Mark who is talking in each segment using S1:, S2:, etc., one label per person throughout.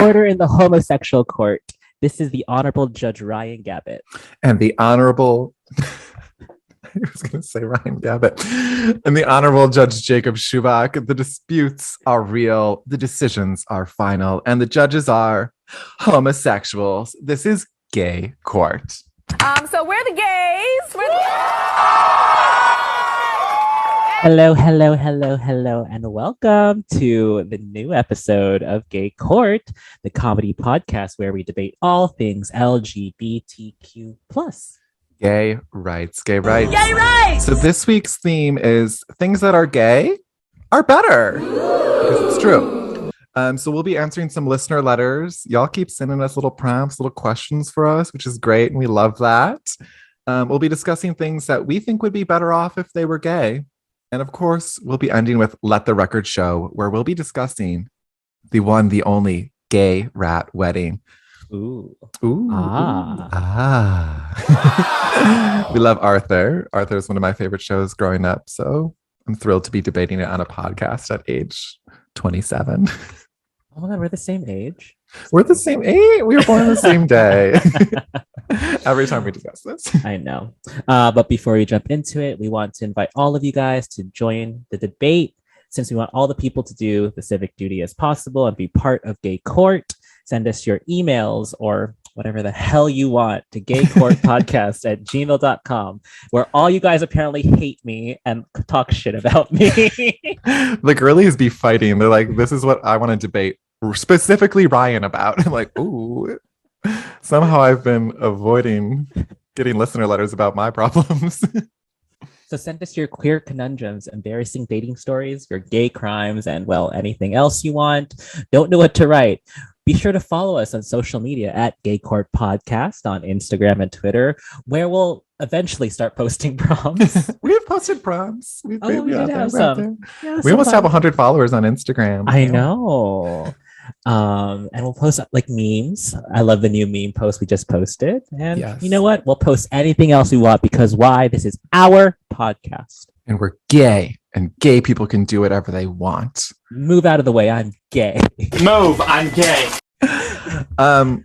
S1: Order in the homosexual court. This is the Honorable Judge Ryan Gabbett.
S2: And the Honorable, I was going to say Ryan Gabbett, and the Honorable Judge Jacob Schubach. The disputes are real, the decisions are final, and the judges are homosexuals. This is gay court.
S3: So we're the gays.
S1: Hello, hello, hello, hello, and welcome to the new episode of Gay Court, the comedy podcast where we debate all things LGBTQ+.
S2: Gay rights, gay rights.
S3: Gay rights!
S2: So this week's theme is things that are gay are better. Because it's true. So we'll be answering some listener letters. Y'all keep sending us little prompts, little questions for us, which is great, and we love that. We'll be discussing things that we think would be better off if they were gay. And of course, we'll be ending with Let the Record Show, where we'll be discussing the one, the only gay rat wedding.
S1: Ooh.
S2: Ooh. We love Arthur. Arthur is one of my favorite shows growing up, so I'm thrilled to be debating it on a podcast at age 27.
S1: Oh my God, we're the same age.
S2: We're the same age. We were born on the same day. Every time we discuss this.
S1: I know. But before we jump into it, we want to invite all of you guys to join the debate. Since we want all the people to do the civic duty as possible and be part of Gay Court, send us your emails or whatever the hell you want to gaycourtpodcast@gmail.com, where all you guys apparently hate me and talk shit about me.
S2: The girlies be fighting. They're like, this is what I want to debate specifically Ryan about. I'm like, ooh. Somehow I've been avoiding getting listener letters about my problems.
S1: So send us your queer conundrums, embarrassing dating stories, your gay crimes, and well, anything else you want. Don't know what to write. Be sure to follow us on social media at Gay Court Podcast on Instagram and Twitter, where we'll eventually start posting prompts.
S2: We have posted prompts.
S1: We did have some. Yeah,
S2: we almost have 100 followers on Instagram.
S1: I know. And we'll post like memes. I love the new meme post we just posted. And
S2: yes.
S1: You know what? We'll post anything else we want because why? This is our podcast.
S2: And we're gay. And gay people can do whatever they want.
S1: Move out of the way. I'm gay.
S4: Move. I'm gay.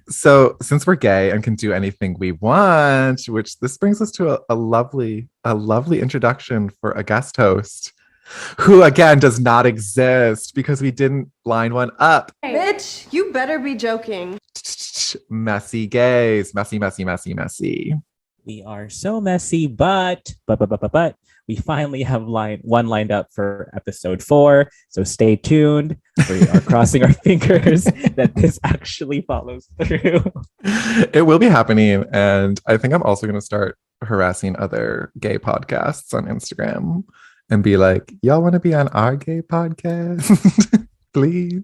S2: So since we're gay and can do anything we want, which this brings us to a lovely introduction for a guest host, who again does not exist because we didn't line one up.
S3: Bitch, you better be joking.
S2: Messy gays. Messy.
S1: We are so messy, but we finally have one lined up for episode 4. So stay tuned. We are crossing our fingers that this actually follows through.
S2: It will be happening. And I think I'm also going to start harassing other gay podcasts on Instagram and be like, y'all want to be on our gay podcast? Please.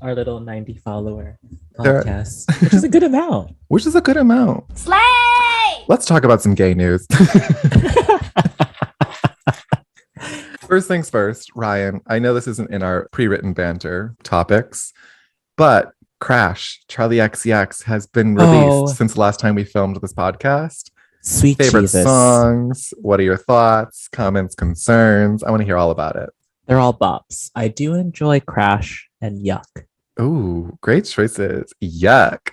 S1: Our little 90 follower podcast, which is a good amount.
S3: Slay!
S2: Let's talk about some gay news. First things first, Ryan, I know this isn't in our pre-written banter topics, but Crash, Charlie XCX has been released since the last time we filmed this podcast.
S1: Sweet
S2: favorite
S1: Jesus.
S2: songs. What are your thoughts, comments, concerns? I want to hear all about it.
S1: They're all bops. I do enjoy Crash and Yuck.
S2: Ooh, great choices. Yuck.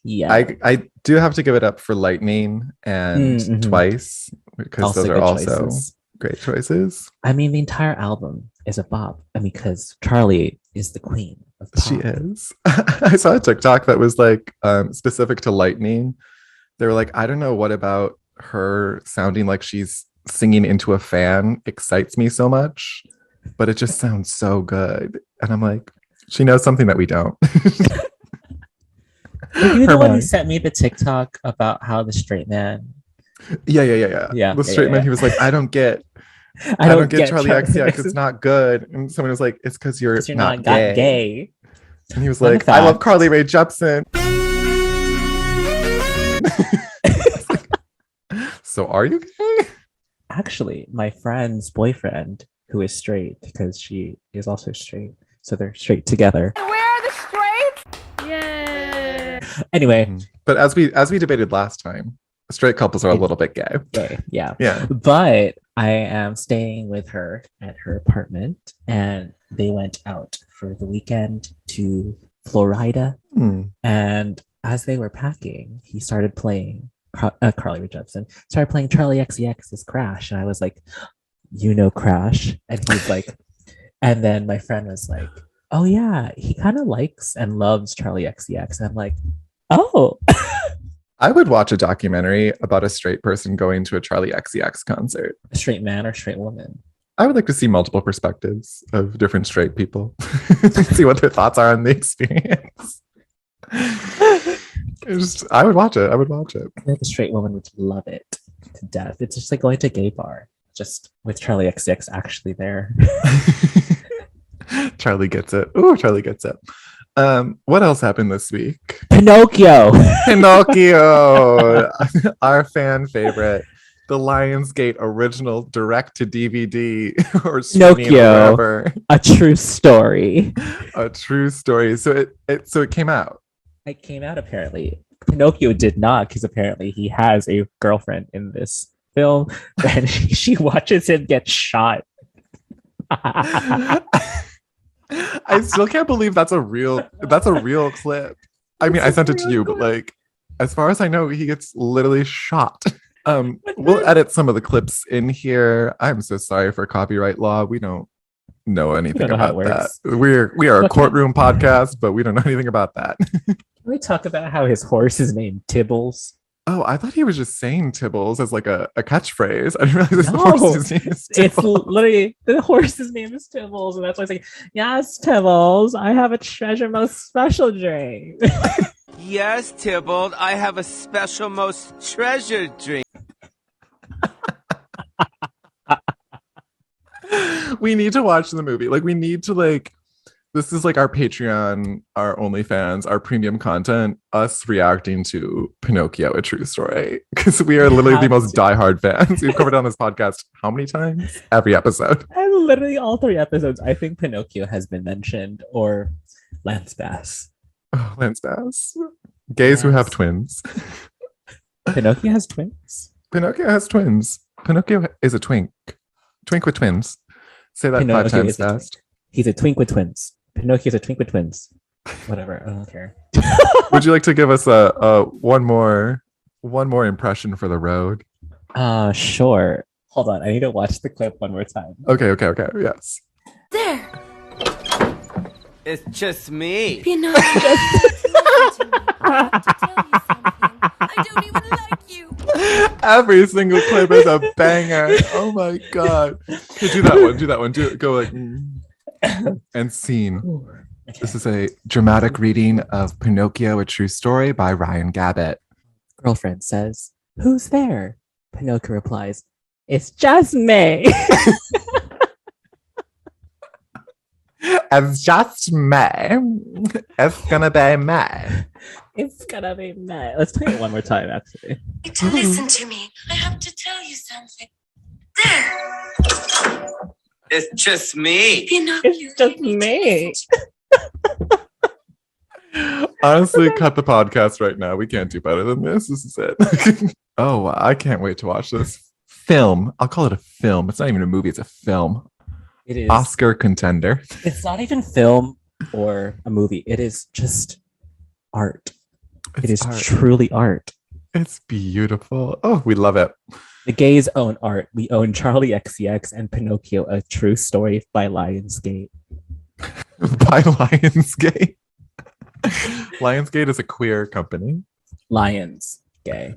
S1: Yeah.
S2: I do have to give it up for Lightning and Twice because
S1: Also
S2: those are
S1: good
S2: also
S1: choices.
S2: great choices.
S1: I mean, the entire album is a bop. I mean, because Charlie is the queen of pop.
S2: She is. I saw a TikTok that was like specific to Lightning. They were like, I don't know what about her sounding like she's singing into a fan excites me so much, but it just sounds so good. And I'm like, she knows something that we don't.
S1: You're the one who sent me the TikTok about how the straight man.
S2: Yeah. The straight man, he was like, I don't get Charlie XCX. It's not good. And someone was like, it's because you're not gay. And he was like, I love Carly Rae Jepsen. So are you gay?
S1: Actually, my friend's boyfriend, who is straight, because she is also straight, so they're straight together.
S3: Where are the straights? Yay!
S1: Anyway,
S2: but as we debated last time, straight couples are a little bit gay.
S1: Yeah.
S5: But I am staying with her at her apartment, and they went out for the weekend to
S1: Florida.
S2: Hmm.
S1: And as they were packing, he started playing Carly Rae Jepsen started playing Charlie XCX's Crash, and I was like, you know Crash? And he's like, and then my friend was like, oh yeah, he kind of likes and loves Charlie XCX. And I'm like, oh.
S2: I would watch a documentary about a straight person going to a Charlie XCX concert.
S1: A straight man or straight woman?
S2: I would like to see multiple perspectives of different straight people, see what their thoughts are on the experience. I would watch it. I would watch it.
S1: I think a straight woman would love it to death. It's just like going to a gay bar, just with Charlie XCX actually there.
S2: Charlie gets it. Ooh, Charlie gets it. What else happened this week?
S1: Pinocchio.
S2: Pinocchio, our fan favorite, the Lionsgate original direct to DVD or
S1: Pinocchio, a true story.
S2: A true story. So it came out.
S1: It came out apparently. Pinocchio did not, because apparently he has a girlfriend in this film, and she watches him get shot.
S2: I still can't believe that's a real clip. I mean, I sent it to you, but like, as far as I know, he gets literally shot. We'll edit some of the clips in here. I'm so sorry for copyright law. We don't know anything about that. We are a courtroom podcast, but we don't know anything about that.
S1: Can we talk about how his horse is named Tibbles?
S2: Oh, I thought he was just saying Tibbles as like a catchphrase. I didn't realize the horse's name is Tibbles.
S1: It's literally, the horse's name is Tibbles, and that's why it's like, yes, Tibbles, I have a treasure most special drink.
S4: Yes, Tybalt, I have a special most treasured drink.
S2: We need to watch the movie. Like, we need to this is like our Patreon, our OnlyFans, our premium content, us reacting to Pinocchio, a true story. Because we are literally the most diehard fans. We've covered it on this podcast how many times? Every episode.
S1: And literally all 3 episodes, I think Pinocchio has been mentioned, or Lance Bass.
S2: Oh, Lance Bass. Gays who have twins.
S1: Pinocchio has twins?
S2: Pinocchio has twins. Pinocchio is a twink. Twink with twins. Say that
S1: Pinocchio
S2: 5 times fast.
S1: He's a twink with twins. Pinocchio's a twink with twins. Whatever, I don't care.
S2: Would you like to give us a one more impression for the road?
S1: Sure. Hold on, I need to watch the clip one more time.
S2: Okay. Yes.
S3: There.
S4: It's just me.
S3: Pinocchio. I don't even like you.
S2: Every single clip is a banger. Oh my god. Okay, do that one. Go like and scene.
S1: Okay.
S2: This is a dramatic reading of Pinocchio, a true story by Ryan Gabbett.
S1: Girlfriend says, "Who's there?" Pinocchio replies, "It's just me."
S2: It's just me. It's gonna be me.
S1: It's gonna be me. Let's play it one more time, actually.
S6: To listen to me. I have to tell you something. There.
S4: It's just me.
S6: Pinocchio,
S1: It's just me.
S2: Honestly, cut the podcast right now. We can't do better than this. This is it. Oh, I can't wait to watch this film. I'll call it a film. It's not even a movie. It's a film.
S1: It is.
S2: Oscar contender.
S1: It's not even film or a movie. It is just art. It is
S2: art.
S1: truly art.
S2: It's beautiful. Oh, we love it.
S1: The gays own art. We own Charlie XCX and Pinocchio, a true story by Lionsgate.
S2: By Lionsgate. Lionsgate is a queer company.
S1: Lions gay.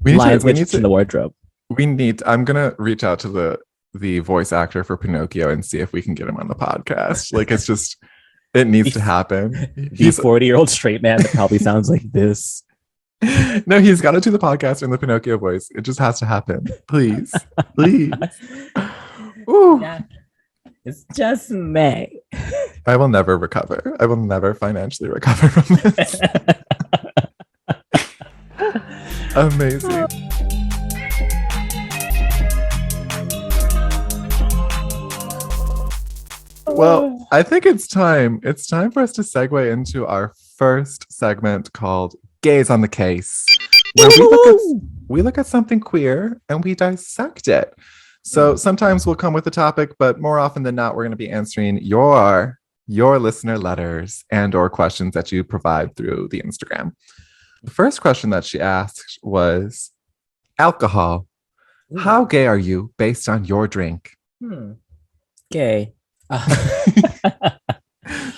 S2: We
S1: Lions
S2: need
S1: in the wardrobe.
S2: I'm gonna reach out to the voice actor for Pinocchio and see if we can get him on the podcast. Like, it's just, it needs to happen.
S1: He's 40-year-old straight man that probably sounds like this.
S2: No, he's got to do the podcast in the Pinocchio voice. It just has to happen. Please. Ooh.
S1: Yeah. It's just me.
S2: I will never recover. I will never financially recover from this. Amazing. Well, I think it's time. It's time for us to segue into our first segment called Gaze on the Case, where we look at something queer and we dissect it. So sometimes we'll come with a topic, but more often than not, we're going to be answering your your listener letters and or questions that you provide through the Instagram. The first question that she asked was alcohol. How gay are you based on your drink?
S1: Gay.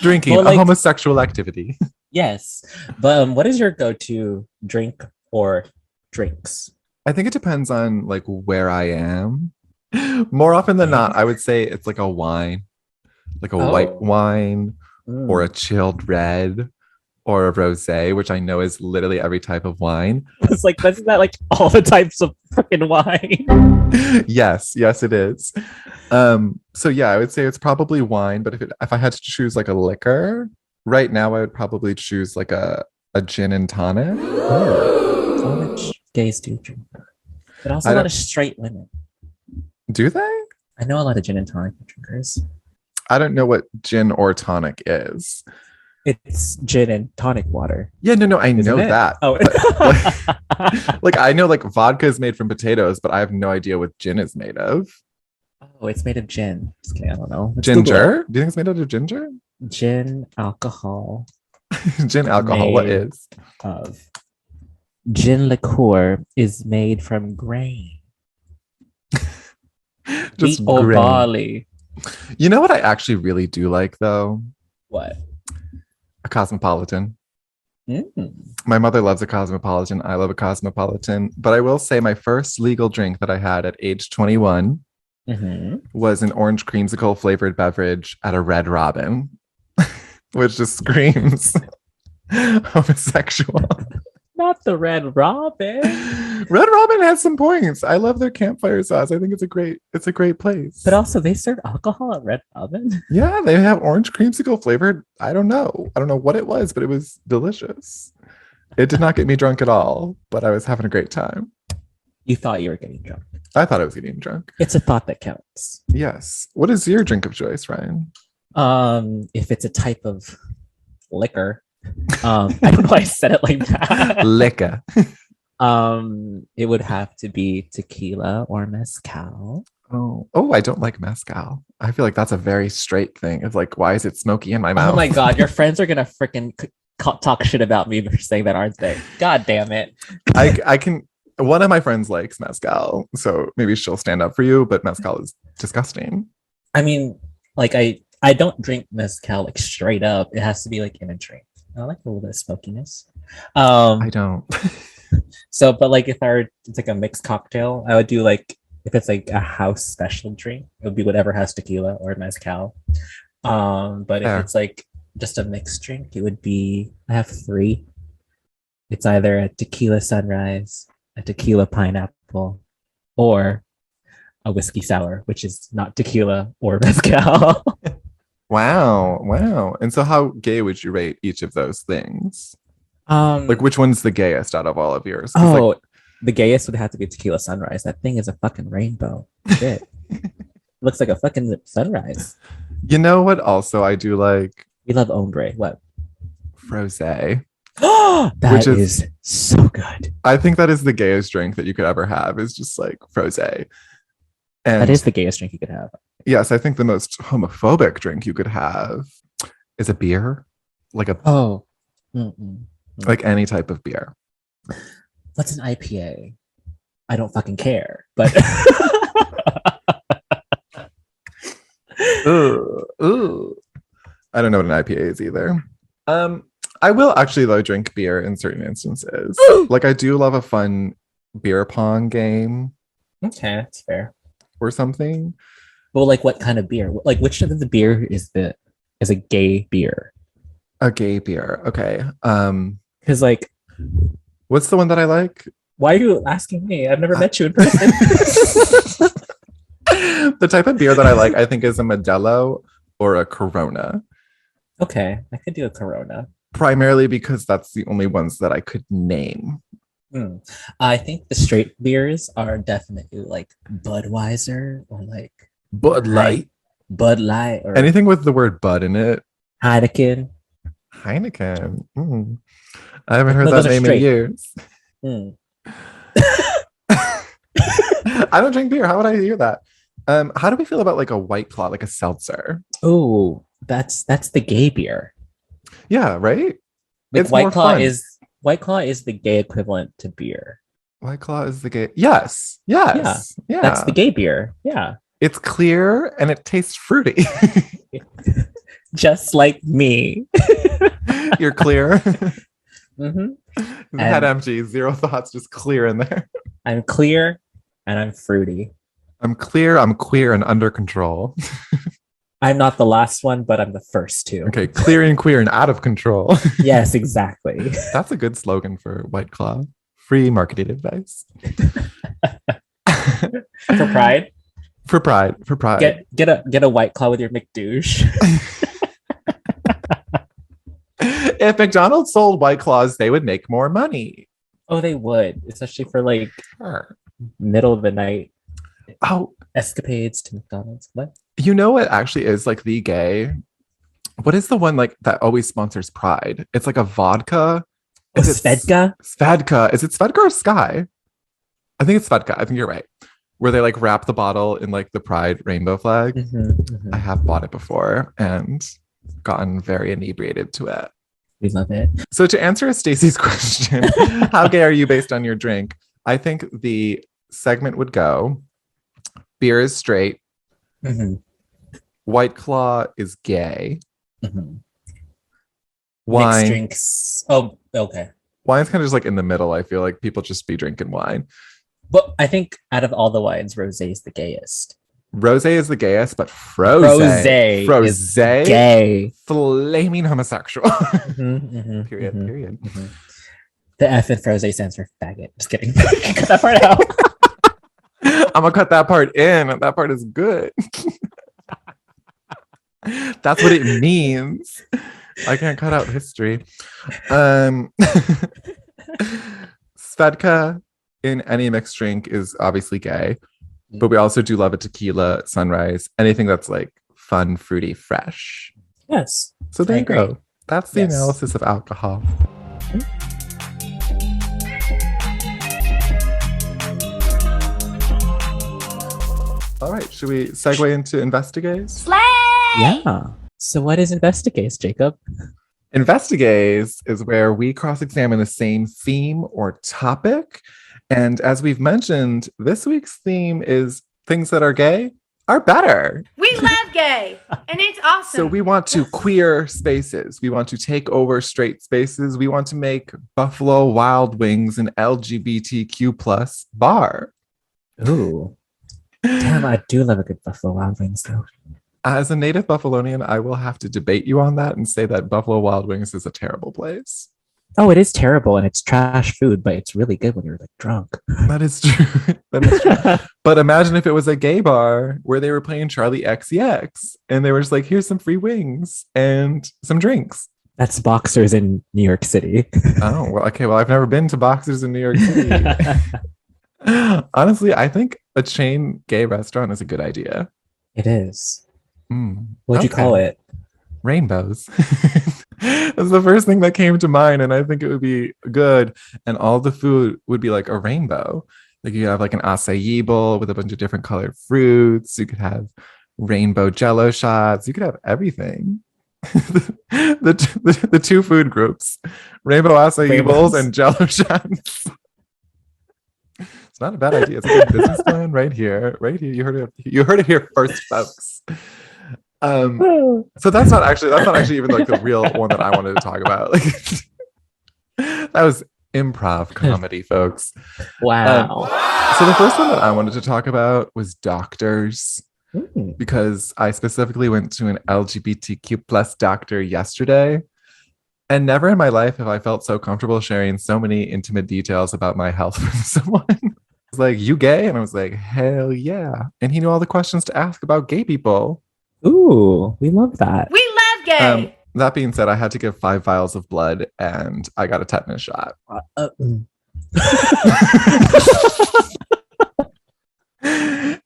S2: Drinking,
S1: Well,
S2: a
S1: like-
S2: homosexual activity.
S1: Yes. But what is your go-to drink or drinks?
S2: I think it depends on like where I am. More often than not, I would say it's like a wine, like a white
S1: Oh.
S2: wine or a
S1: Mm.
S2: chilled red or a rosé, which I know is literally every type of wine.
S1: It's like, isn't that like all the types of freaking wine?
S2: Yes, it is. So yeah, I would say it's probably wine, but if I had to choose like a liquor, right now I would probably choose like a gin and tonic.
S1: How much gays do drink? But also
S2: I
S1: a lot
S2: don't-
S1: of straight women.
S2: Do they?
S1: I know a lot of gin and tonic drinkers.
S2: I don't know what gin or tonic is.
S1: It's gin and tonic water.
S2: Yeah, no, I
S1: Isn't
S2: know
S1: it?
S2: that.
S1: Oh,
S2: Like I know like vodka is made from potatoes, but I have no idea what gin is made of.
S1: oh, it's made of gin. Just kidding, I don't know. Let's Google
S2: Ginger? Do you think it's made out of ginger?
S1: it. Gin, alcohol
S2: Gin alcohol. What
S1: Made.
S2: is?
S1: of gin liqueur is made from grain.
S2: Just
S1: Wheat or
S2: grain.
S1: barley.
S2: You know what I actually really do like though?
S1: What?
S2: A cosmopolitan.
S1: Mm.
S2: My mother loves a cosmopolitan. I love a cosmopolitan. But I will say my first legal drink that I had at age 21
S1: Mhm.
S2: was an orange creamsicle flavored beverage at a Red Robin, which just screams homosexual.
S1: Not the Red Robin.
S2: Red Robin has some points. I love their campfire sauce. I think it's a great place.
S1: But also, they serve alcohol at Red Robin.
S2: Yeah, they have orange creamsicle flavored. I don't know what it was, but it was delicious. It did not get me drunk at all, but I was having a great time.
S1: You thought you were getting drunk.
S2: I thought I was getting drunk.
S1: It's a thought that counts.
S2: Yes. What is your drink of choice, Ryan?
S1: If it's a type of liquor, I don't know why I said it like that.
S2: Liquor.
S1: It would have to be tequila or mezcal.
S2: Oh, I don't like mezcal. I feel like that's a very straight thing. It's like, why is it smoky in my mouth?
S1: Oh my god, your friends are gonna freaking talk shit about me for saying that, aren't they? God damn it.
S2: I can. One of my friends likes mezcal, so maybe she'll stand up for you. But mezcal is disgusting.
S1: I mean, like I don't drink mezcal like straight up. It has to be like in a drink. I like a little bit of smokiness.
S2: I don't.
S1: So, but like if I were, it's like a mixed cocktail, I would do like if it's like a house special drink, it would be whatever has tequila or mezcal. But
S2: Fair.
S1: if it's like just a mixed drink, it would be I have three. It's either a tequila sunrise, a tequila pineapple, or a whiskey sour, which is not tequila or mezcal.
S2: Wow. And so, how gay would you rate each of those things? Like, which one's the gayest out of all of yours? 'Cause,
S1: Oh,
S2: like,
S1: the gayest would have to be tequila sunrise. That thing is a fucking rainbow. Shit. Looks like a fucking sunrise.
S2: you know what? Also, I do like
S1: We love ombre. What?
S2: frosé.
S1: That
S2: Which
S1: is
S2: is-
S1: so good.
S2: I think that is the gayest drink that you could ever have. Is just like frosé. And
S1: That is the gayest drink you could have.
S2: yes, I think the most homophobic drink you could have is a beer, like a
S1: Oh. Mm-mm.
S2: like any type of beer.
S1: What's an IPA? I don't fucking care. But
S2: Ooh. I don't know what an IPA is either. I will actually though drink beer in certain instances. Like I do love a fun beer pong game
S1: okay, that's fair.
S2: or something.
S1: Well, like what kind of beer? Like which of the beer is a gay beer?
S2: A gay beer. Okay.
S1: Because like,
S2: What's the one that I like?
S1: why are you asking me? I've never met you in person.
S2: The type of beer that I like, I think, is a Modelo or a Corona.
S1: Okay, I could do a Corona.
S2: Primarily because that's the only ones that I could name.
S1: I think the straight beers are definitely like Budweiser or like
S2: Bud Light.
S1: Bud Light or
S2: Anything with the word Bud in it.
S1: Heineken.
S2: Heineken. I haven't heard
S1: No,
S2: that
S1: those are
S2: name in
S1: straight.
S2: years.
S1: Mm.
S2: I don't drink beer. How would I hear that? How do we feel about like a White Claw, like a seltzer?
S1: Oh, That's the gay beer.
S2: Yeah, right?
S1: Like
S2: It's more fun.
S1: White Claw is the gay equivalent to beer.
S2: White Claw is the gay. Yes.
S1: Yeah.
S2: Yes. Yeah.
S1: That's the gay beer. Yeah.
S2: It's clear and it tastes fruity.
S1: Just like me.
S2: You're clear.
S1: hmm
S2: Head
S1: And
S2: empty, zero thoughts, just clear in there.
S1: I'm clear and I'm fruity.
S2: I'm clear, I'm queer, and under control.
S1: I'm not the last one, but I'm the first two.
S2: Okay, clear and queer and out of control.
S1: Yes, exactly.
S2: That's a good slogan for White Claw. Free marketing advice.
S1: For pride,
S2: For pride. For pride.
S1: get a White Claw with your McDouche.
S2: If McDonald's sold White Claws, they would make more money.
S1: Oh, they would, especially for like
S2: Sure.
S1: middle of the night
S2: Oh,
S1: escapades to McDonald's. What?
S2: you know what actually is like the gay? What is the one like that always sponsors Pride? It's like a vodka.
S1: Oh,
S2: Is it
S1: Svedka?
S2: Svedka. Is it Svedka or Sky? I think it's Svedka. I think you're right. Where they like wrap the bottle in like the Pride rainbow flag. I have bought it before and gotten very inebriated to it.
S1: We love it.
S2: So to answer Stacey's question, how gay are you based on your drink? I think the segment would go: beer is straight,
S1: Mhm.
S2: White Claw is gay,
S1: Mhm. Mixed
S2: wine.
S1: drinks. Oh, okay.
S2: Wine's kind of just like in the middle. I feel like people just be drinking wine.
S1: But I think out of all the wines, rosé is the gayest.
S2: Rosé is the gayest, but Froze
S1: Is gay.
S2: flaming homosexual.
S1: Mhm, mhm,
S2: Period.
S1: mhm,
S2: Period.
S1: mhm. The F in Frosé stands for faggot. Just kidding. Cut that part out.
S2: I'm gonna cut that part in. That part is good. That's what it means. I can't cut out history. Svedka in any mixed drink is obviously gay, but we also do love a tequila sunrise. Anything that's like fun, fruity, fresh.
S1: Yes.
S2: So there
S1: I
S2: you
S1: agree.
S2: go. That's the
S1: Yes.
S2: analysis of alcohol. All right, should we segue into investigates?
S3: Slay!
S1: Yeah. So what is Investigates, Jacob?
S2: Investigates is where we cross-examine the same theme or topic. And as we've mentioned, this week's theme is things that are gay are better.
S3: We love gay, and it's awesome.
S2: So we want to queer spaces. We want to take over straight spaces. We want to make Buffalo Wild Wings an LGBTQ plus bar.
S1: Ooh. Damn, I do love a good Buffalo Wild Wings, though.
S2: As a native Buffalonian, I will have to debate you on that and say that Buffalo Wild Wings is a terrible place.
S1: Oh, it is terrible and it's trash food, but it's really good when you're like drunk.
S2: That is true. That is true. But imagine if it was a gay bar where they were playing Charlie XCX and they were just like, here's some free wings and some drinks.
S1: That's Boxers in New York City.
S2: Oh, well, okay. Well, I've never been to Boxers in New York City. Honestly, I think a chain gay restaurant is a good idea.
S1: It is.
S2: Mm,
S1: What'd you
S2: okay.
S1: call it?
S2: Rainbows. That's the first thing that came to mind, and I think it would be good. And all the food would be like a rainbow. Like you have like an acai bowl with a bunch of different colored fruits. You could have rainbow jello shots. You could have everything. the two food groups: rainbow acai
S1: Rainbows.
S2: bowls and jello shots. It's not a bad idea. It's a good business plan right here. Right here. You heard it. You heard it here first, folks. So that's not actually even like the real one that I wanted to talk about. Like that was improv comedy, folks.
S1: Wow.
S2: So the first one that I wanted to talk about was doctors,
S1: Mm.
S2: because I specifically went to an LGBTQ plus doctor yesterday. And never in my life have I felt so comfortable sharing so many intimate details about my health with someone. It's like, you gay? And I was like, hell yeah. And he knew all the questions to ask about gay people.
S1: Ooh, we love that.
S3: We love gay.
S2: That being said, I had to give 5 vials of blood and I got a tetanus shot.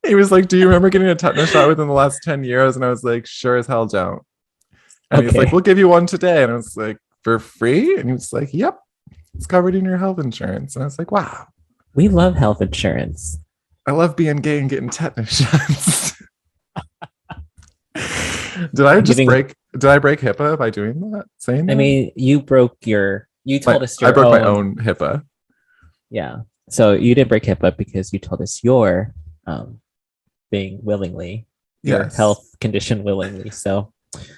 S2: He was like, do you remember getting a tetanus shot within the last 10 years? And I was like, sure as hell don't. And he's
S1: Okay.
S2: like, we'll give you one today. And I was like, for free? And he was like, yep, it's covered in your health insurance. And I was like, wow,
S1: We love health insurance.
S2: I love being gay and getting tetanus shots. Did I just
S1: Giving-
S2: break? Did I break HIPAA by doing that? Saying that?
S1: I mean, you told us your
S2: I broke
S1: own.
S2: my own HIPAA.
S1: Yeah. So you didn't break HIPAA because you told us your being willingly, your
S2: Yes.
S1: health condition willingly. So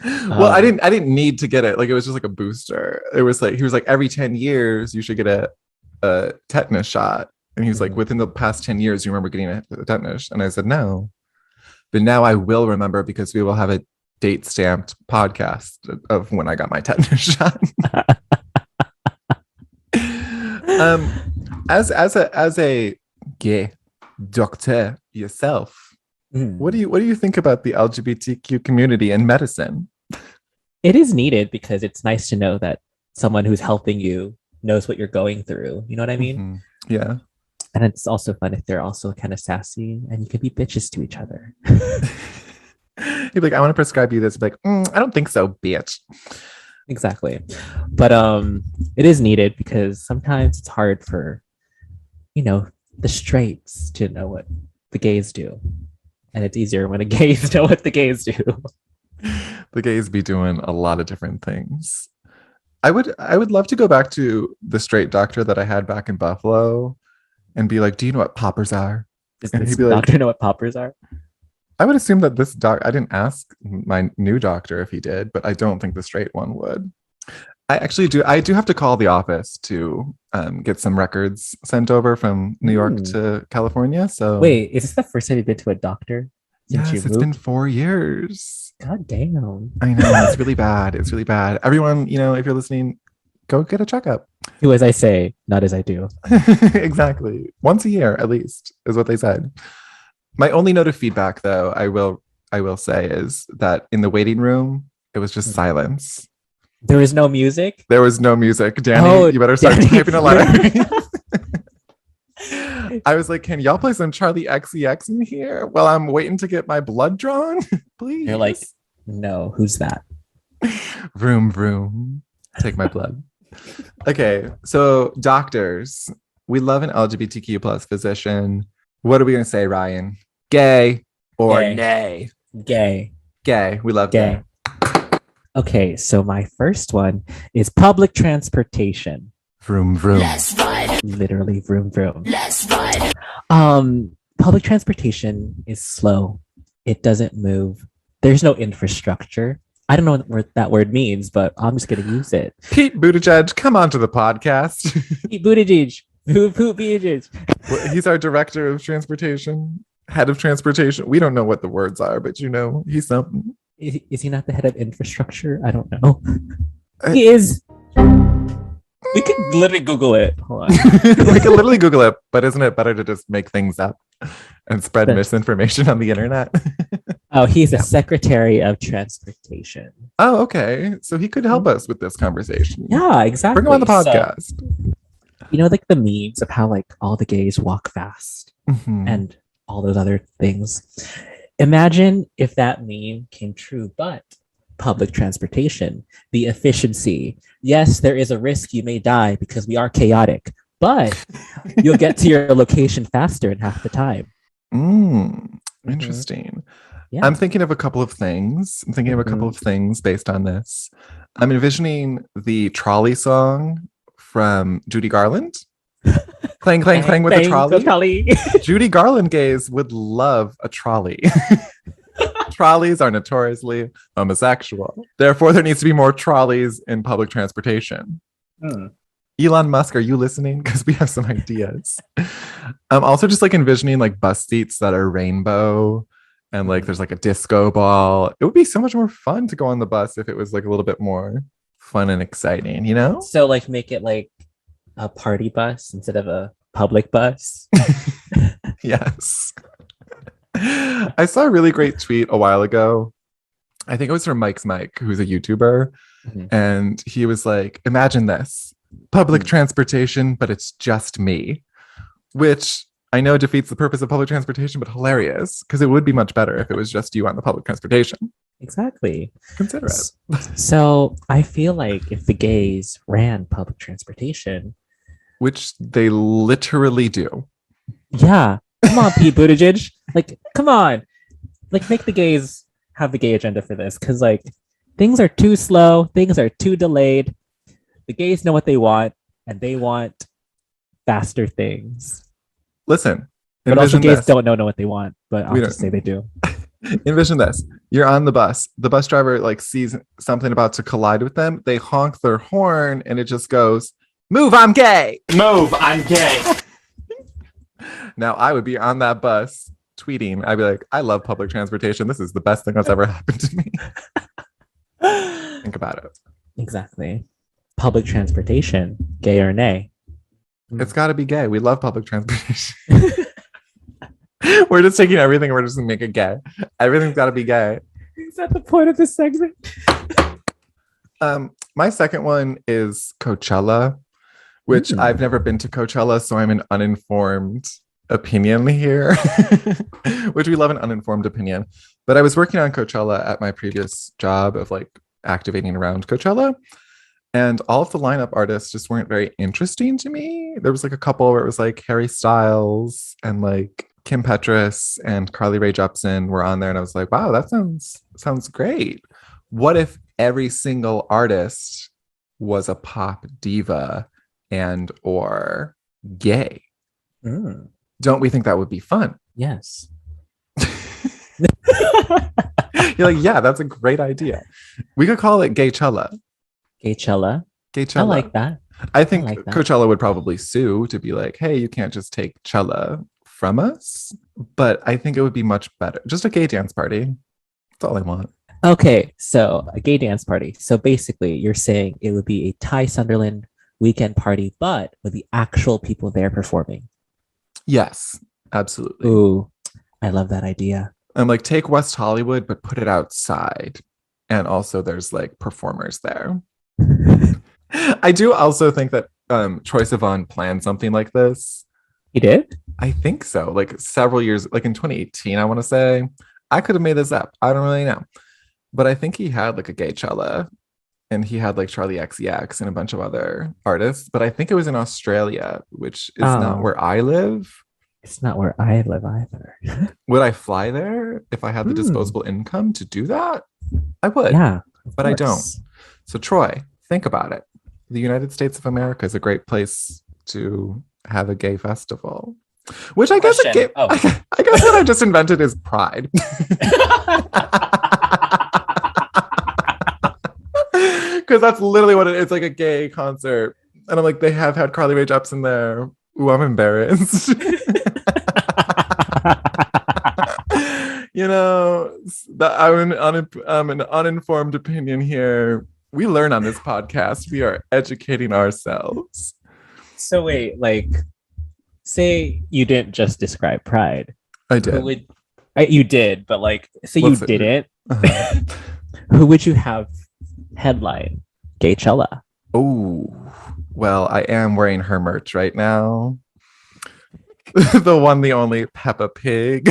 S2: Well, I didn't need to get it. Like, it was just like a booster. It was like, he was like, every 10 years you should get a tetanus shot. And he was like,
S1: Mhm.
S2: within the past 10 years, you remember getting a tetanus? And I said, no. But now I will remember, because we will have a date stamped podcast of when I got my tetanus shot. As a gay doctor yourself,
S1: Mm.
S2: what do you think about the LGBTQ community in medicine?
S1: It is needed because it's nice to know that someone who's helping you knows what you're going through. You know what I mean?
S2: Mhm. Yeah.
S1: And it's also fun if they're also kind of sassy and you can be bitches to each other.
S2: He'd be like, I want to prescribe you this. Like, I don't think so, bitch.
S1: Exactly. But it is needed because sometimes it's hard for, the straights to know what the gays do. And it's easier when the gays know what the gays do.
S2: The gays be doing a lot of different things. I would love to go back to the straight doctor that I had back in Buffalo and be like, do you know what poppers are?
S1: Does
S2: And
S1: this
S2: he'd be like,
S1: doctor know what poppers are?
S2: I would assume that this doc, I didn't ask my new doctor if he did, but I don't think the straight one would. I do have to call the office to get some records sent over from New York to California. So
S1: Wait, is this the first time you've been to a doctor since
S2: yes,
S1: you
S2: it's
S1: moved?
S2: been 4 years.
S1: God damn.
S2: I know, it's really bad. It's really bad. Everyone, if you're listening, go get a checkup.
S1: Do as I say, not as I do.
S2: Exactly. Once a year, at least, is what they said. My only note of feedback, though, I will say, is that in the waiting room, it was just silence.
S1: There is no music?
S2: There was no music. Danny, you better start
S1: Danny.
S2: typing a letter. I was like, can y'all play some Charlie XCX in here while I'm waiting to get my blood drawn? Please.
S1: You're like, no, who's that?
S2: Vroom, vroom. Take my blood. Okay, so doctors, we love an LGBTQ plus physician. What are we going to say, Ryan? Gay or
S1: Gay.
S2: nay?
S1: Gay.
S2: Gay. We love
S1: Gay.
S2: gay.
S1: Okay, so my first one is public transportation.
S2: Vroom, vroom.
S6: Let's ride.
S1: Literally vroom vroom.
S6: Let's ride.
S1: Public transportation is slow. It doesn't move. There's no infrastructure. I don't know what that word means, but I'm just gonna use it.
S2: Pete Buttigieg, come on to the podcast.
S1: Pete Buttigieg. Poop Buttigieg.
S2: He's our director of transportation, head of transportation. We don't know what the words are, but he's something.
S1: Is he not the head of infrastructure? I don't know. He is. We could literally Google it. Hold on.
S2: We can literally Google it, but isn't it better to just make things up and spread
S1: But-
S2: misinformation on the internet?
S1: Oh, he's the Secretary of Transportation.
S2: Oh, okay. So he could help us with this conversation.
S1: Yeah, exactly.
S2: Bring him on the
S1: So,
S2: podcast.
S1: like the memes of how like all the gays walk fast
S2: Mhm.
S1: and all those other things. Imagine if that meme came true, but public transportation, the efficiency. Yes, there is a risk you may die because we are chaotic, but you'll get to your location faster in half the time.
S2: Interesting.
S1: Yeah.
S2: I'm thinking of a couple of things. Based on this. I'm envisioning the trolley song from Judy Garland. Clang, clang, clang with the trolley. Judy Garland gays would love a trolley. Trolleys are notoriously homosexual. Therefore, there needs to be more trolleys in public transportation. Elon Musk, are you listening? Because we have some ideas. I'm also just like envisioning like bus seats that are rainbow and like there's like a disco ball. It would be so much more fun to go on the bus if it was like a little bit more fun and exciting,
S1: So like make it like a party bus instead of a public bus.
S2: Yes. I saw a really great tweet a while ago. I think it was from Mike's Mike, who's a YouTuber.
S1: Mhm.
S2: And he was like, imagine this public transportation, but it's just me, which I know defeats the purpose of public transportation, but hilarious because it would be much better if it was just you on the public transportation.
S1: Exactly.
S2: Consider it.
S1: So I feel like if the gays ran public transportation,
S2: Which they literally do.
S1: yeah, come on, Pete Buttigieg. Like, come on. Like, make the gays have the gay agenda for this because like things are too slow, things are too delayed. The gays know what they want, and they want faster things.
S2: Listen,
S1: But also,
S2: envision
S1: gays
S2: this.
S1: don't know what they want. But I'll
S2: We
S1: just
S2: don't-
S1: say they do.
S2: Envision this. You're on the bus. The bus driver like sees something about to collide with them. They honk their horn and it just goes, "Move, I'm gay."
S4: Move, I'm gay.
S2: Now I would be on that bus tweeting. I'd be like, "I love public transportation. This is the best thing that's ever happened to me." Think about it.
S1: Exactly. Public transportation, gay or nay?
S2: It's got to be gay. We love public transportation. We're just taking everything and we're just gonna make it gay. Everything's got to be gay.
S1: Is that the point of this segment?
S2: My second one is Coachella, which I've never been to Coachella, so I'm an uninformed opinion here, which we love an uninformed opinion. But I was working on Coachella at my previous job of like activating around Coachella, and all of the lineup artists just weren't very interesting to me. There was like a couple where it was like Harry Styles and like Kim Petras and Carly Rae Jepsen were on there, and I was like, wow, that sounds great. What if every single artist was a pop diva and or gay? Don't we think that would be fun?
S1: Yes.
S2: You're like, yeah, that's a great idea. We could call it Gaychella.
S1: Gaychella.
S2: Gaychella.
S1: I like that.
S2: I think
S1: like that.
S2: Coachella would probably sue to be like, hey, you can't just take Chella from us. But I think it would be much better. Just a gay dance party. That's all I want.
S1: Okay, so a gay dance party. So basically, you're saying it would be a Ty Sunderland weekend party, but with the actual people there performing.
S2: Yes, absolutely.
S1: Ooh, I love that idea.
S2: I'm like, take West Hollywood, but put it outside. And also there's like performers there. I do also think that Troye Sivan planned something like this.
S1: He did?
S2: I think so. Like several years, like in 2018, I want to say. I could have made this up. I don't really know. But I think he had like a Gaychella, and he had like Charlie XCX and a bunch of other artists. But I think it was in Australia, which is not where I live.
S1: It's not where I live either.
S2: Would I fly there if I had the disposable income to do that? I would.
S1: Yeah.
S2: But I don't. So Troy, think about it. The United States of America is a great place to have a gay festival. Which I guess I guess what I just invented is pride. Because that's literally what it is, like a gay concert. And I'm like, they have had Carly Rae Jepsen there. Ooh, I'm embarrassed. You know, I'm an uninformed opinion here. We learn on this podcast. We are educating ourselves.
S1: So wait, like, say you didn't just describe pride.
S2: I did.
S1: You did, but like, say you didn't.
S2: Uh-huh.
S1: Who would you have headline Gaychella?
S2: Oh, well, I am wearing her merch right now. The one, the only Peppa Pig.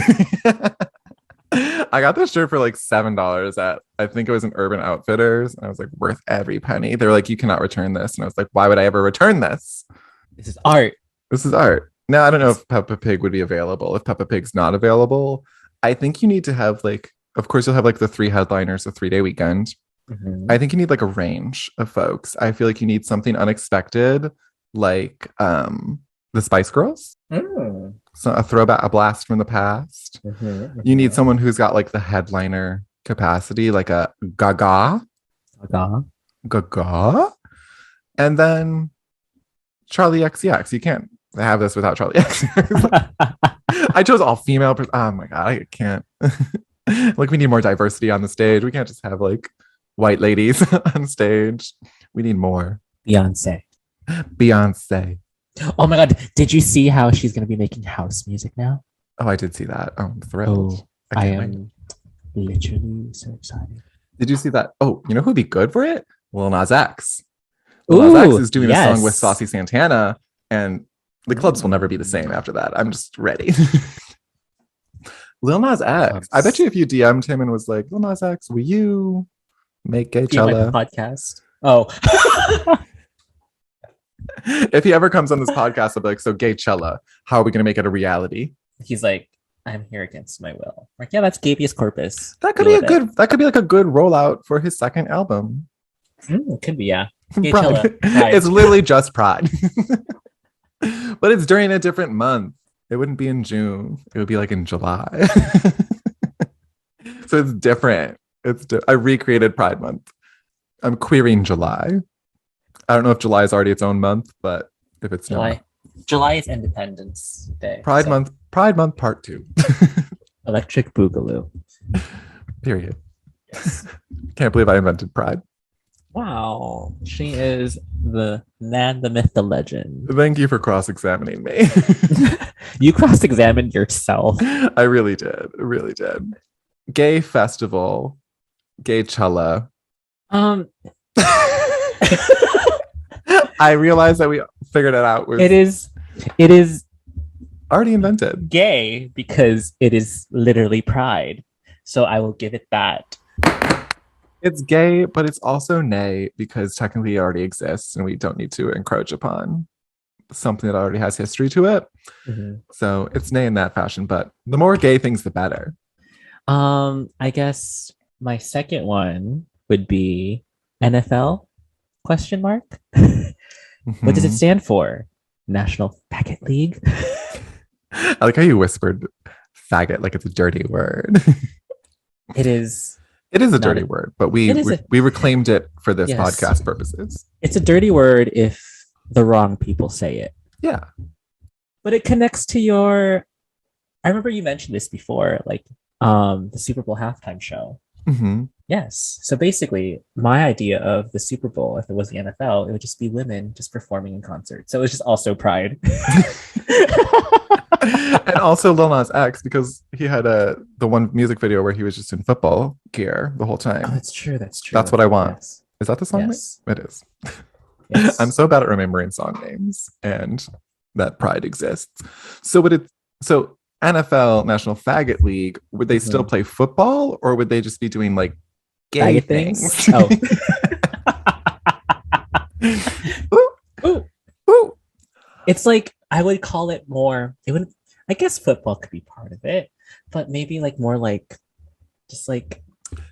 S2: I got this shirt for like $7 at, I think it was an Urban Outfitters. And I was like, worth every penny. They were like, you cannot return this. And I was like, why would I ever return this?
S1: This is art.
S2: This is art. Now, I don't know if Peppa Pig would be available. If Peppa Pig's not available, I think you need to have like, of course, you'll have like the 3 headliners, a 3-day weekend.
S1: Mm-hmm.
S2: I think you need like a range of folks. I feel like you need something unexpected, like the Spice Girls. So a throwback, a blast from the past. You need someone who's got like the headliner capacity, like a Gaga. And then Charlie XCX. You can't have this without Charlie XCX. I chose all female. Oh my God, I can't. Like, we need more diversity on the stage. We can't just have like white ladies on stage. We need more.
S1: Beyonce. Oh my God. Did you see how she's going to be making house music now?
S2: Oh, I did see that. Oh, I'm thrilled.
S1: Oh, I am literally so excited.
S2: Did you see that? Oh, you know who'd be good for it? Lil Nas X. Lil Nas X is doing a song with Saucy Santana, and the clubs will never be the same after that. I'm just ready. Lil Nas X. I bet you if you DM'd him and was like, Lil Nas X, will you make Gaychella
S1: podcast? Oh.
S2: If he ever comes on this podcast, I'll be like, so Gaychella, how are we going to make it a reality?
S1: He's like, I'm here against my will. Like, yeah, that's habeas corpus.
S2: That could
S1: Deal
S2: be a
S1: with it.
S2: good. That could be like a good rollout for his second album.
S1: Could be, yeah.
S2: Pride.
S1: Pride.
S2: It's literally just Pride, but it's during a different month. It wouldn't be in June. It would be like in July. So it's different. I recreated Pride Month. I'm querying July. I don't know if July is already its own month, but if it's not,
S1: July is Independence Day.
S2: Pride Month Part 2.
S1: Electric Boogaloo.
S2: Period. Can't believe I invented Pride.
S1: Wow. She is the man, the myth, the legend.
S2: Thank you for cross-examining me.
S1: You cross-examined yourself.
S2: I really did. Gay festival, gay chella. I realized that we figured it out.
S1: It is
S2: already invented.
S1: Gay because it is literally Pride. So I will give it that.
S2: It's gay, but it's also nay because technically it already exists and we don't need to encroach upon something that already has history to it. Mm-hmm. So it's nay in that fashion, but the more gay things, the better.
S1: I guess my second one would be NFL ? Mm-hmm. What does it stand for? National Faggot League?
S2: I like how you whispered faggot like it's a dirty word.
S1: It is
S2: a dirty word, but we reclaimed it for this podcast purposes.
S1: It's a dirty word if the wrong people say it.
S2: Yeah.
S1: But it connects to your... I remember you mentioned this before, like the Super Bowl halftime show.
S2: Mm-hmm.
S1: Yes. So basically, my idea of the Super Bowl, if it was the NFL, it would just be women just performing in concert. So it was just also Pride.
S2: And also Lil Nas X, because he had the one music video where he was just in football gear the whole time.
S1: Oh, that's true. That's
S2: what I want. Yes. Is that the song
S1: yes.
S2: name? It is.
S1: Yes.
S2: I'm so bad at remembering song names and that Pride exists. So NFL National Faggot League, would they still play football or would they just be doing like gay things?
S1: Oh. Ooh. It's like, I would call it more, I guess football could be part of it, but maybe like more like, just like,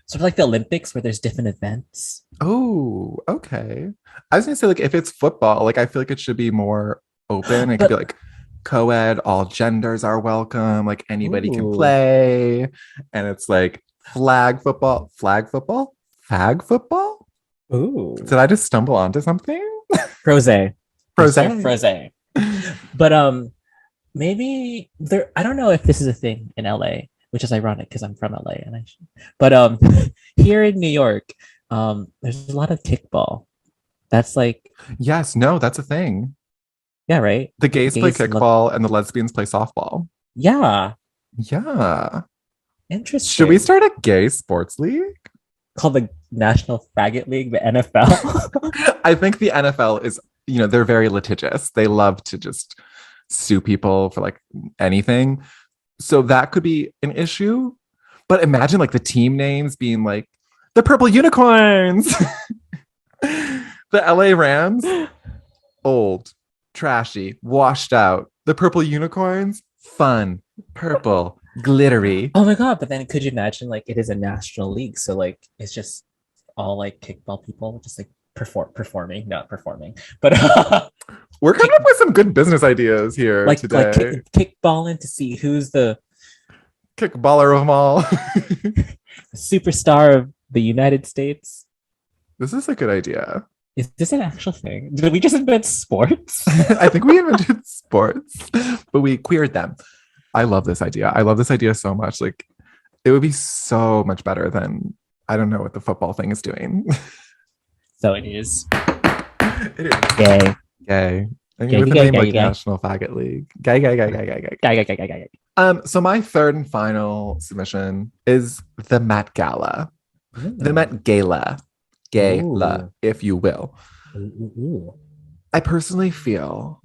S1: sort of like the Olympics where there's different events.
S2: Oh, okay. I was gonna say, like, if it's football, like, I feel like it should be more open. It could be like co-ed, all genders are welcome, like anybody can play. And it's like flag football. Ooh. Did I just stumble onto something?
S1: Froze. But maybe there, I don't know if this is a thing in LA, which is ironic because I'm from LA but here in New York, there's a lot of kickball. That's like,
S2: yes, no, that's a thing.
S1: Yeah, right.
S2: The gays play kickball and the lesbians play softball.
S1: Yeah. Interesting.
S2: Should we start a gay sports league
S1: called the National Faggot League, the NFL?
S2: I think the NFL is, they're very litigious. They love to just sue people for like anything. So that could be an issue. But imagine like the team names being like the Purple Unicorns, the LA Rams, old, trashy, washed out. The Purple Unicorns, fun, purple, glittery.
S1: Oh my God. But then could you imagine like it is a national league? So like it's just all like kickball people just like performing, not performing. But
S2: we're coming up with some good business ideas here today.
S1: Like kickballing to see who's the
S2: kickballer of them all.
S1: Superstar of the United States.
S2: This is a good idea.
S1: Is this an actual thing? Did we just invent sports?
S2: I think we invented sports, but we queered them. I love this idea. I love this idea so much. Like, it would be so much better than, I don't know what the football thing is doing.
S1: So it is.
S2: It is.
S1: Gay.
S2: And with the name like National Faggot League. Gay. So my third and final submission is the Met Gala. The Met Gala. Gala, if you will. I personally feel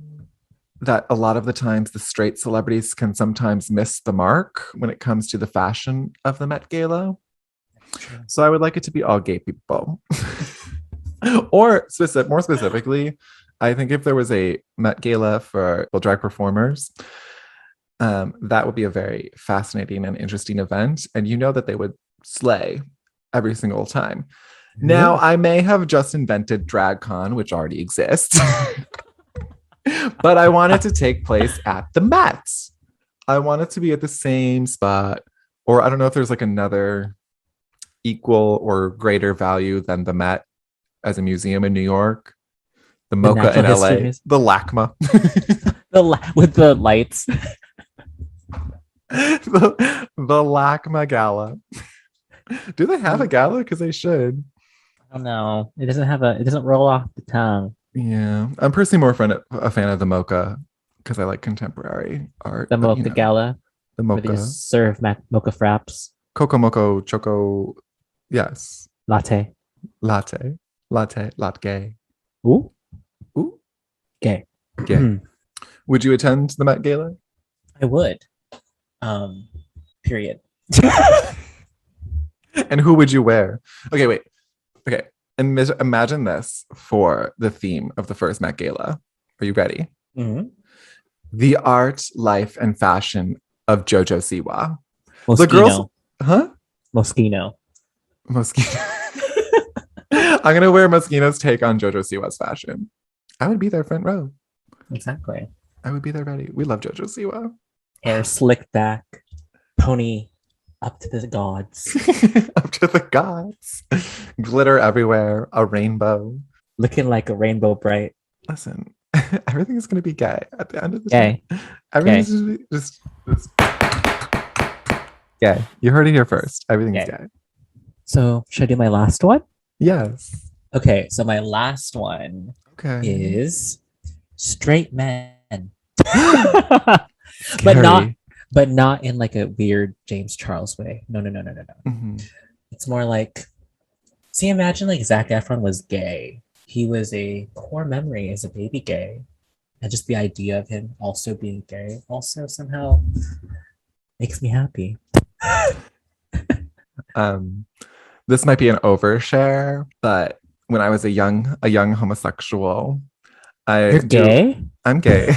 S2: that a lot of the times the straight celebrities can sometimes miss the mark when it comes to the fashion of the Met Gala. So I would like it to be all gay people. Or more specifically, I think if there was a Met Gala for drag performers, That would be a very fascinating and interesting event. And you know that they would slay every single time. Now, I may have just invented DragCon, which already exists, but I want it to take place at the Met. I want it to be at the same spot, or I don't know if there's like another equal or greater value than the Met as a museum in New York, the MoCA in LA, the LACMA,
S1: with the lights.
S2: the LACMA Gala. Do they have a gala? Because they should.
S1: I don't know. It doesn't roll off the tongue.
S2: Yeah, I'm personally more a fan of the MoCA because I like contemporary art.
S1: The MoCA Gala.
S2: The
S1: Where they
S2: MoCA.
S1: just serve mocha fraps.
S2: Coco Moco Choco. Yes.
S1: Latte.
S2: Latte. Latte.
S1: Ooh.
S2: Ooh.
S1: Gay.
S2: Gay. Would you attend the Met Gala?
S1: I would. Period.
S2: And who would you wear? Okay, wait. Okay. And imagine this for the theme of the first Met Gala. Are you ready?
S1: Mm-hmm.
S2: The art, life, and fashion of Jojo Siwa.
S1: Moschino.
S2: The girls, huh?
S1: Moschino.
S2: I'm gonna wear Moschino's take on Jojo Siwa's fashion. I would be there front row.
S1: Exactly.
S2: I would be there ready. We love Jojo Siwa.
S1: Hair slicked back, pony up to the gods.
S2: Up to the gods. Glitter everywhere, a rainbow.
S1: Looking like a rainbow bright.
S2: Listen, everything is going to be gay at the end of the
S1: Gay.
S2: day. Everything's just gay. You heard it here first. Everything's gay.
S1: So, should I do my last one?
S2: Yes.
S1: Okay, so my last one is straight men. but not in like a weird James Charles way. No.
S2: Mm-hmm.
S1: It's more like, see, imagine like Zac Efron was gay. He was a core memory as a baby gay. And just the idea of him also being gay also somehow makes me happy.
S2: This might be an overshare, but when I was a young homosexual,
S1: You're gay?
S2: I'm gay.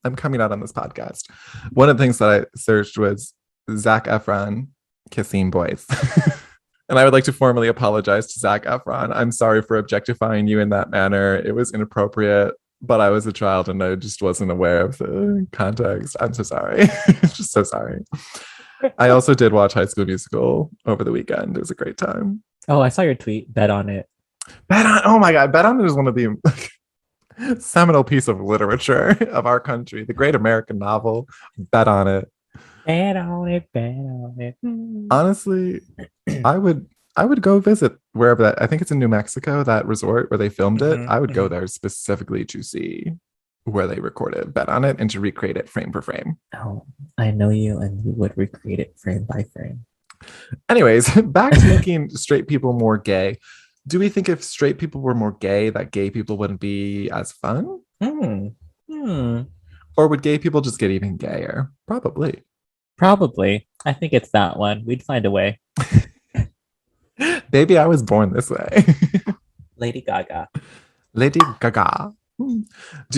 S2: I'm coming out on this podcast. One of the things that I searched was Zac Efron kissing boys. And I would like to formally apologize to Zac Efron. I'm sorry for objectifying you in that manner. It was inappropriate, but I was a child and I just wasn't aware of the context. I'm so sorry. Just so sorry. I also did watch High School Musical over the weekend. It was a great time.
S1: Oh, I saw your tweet. Bet on it.
S2: Oh my God. Bet on it is one of the seminal piece of literature of our country. The great American novel. Bet on it.
S1: Bet on it.
S2: Honestly, I would go visit wherever that. I think it's in New Mexico, that resort where they filmed it. I would go there specifically to see where they recorded Bet on it and to recreate it frame for frame.
S1: Oh, I know you, and you would recreate it frame by frame.
S2: Anyways, back to making straight people more gay. Do we think if straight people were more gay, that gay people wouldn't be as fun? Or would gay people just get even gayer? Probably.
S1: I think it's that one. We'd find a way.
S2: Baby, I was born this way.
S1: Lady Gaga.
S2: Do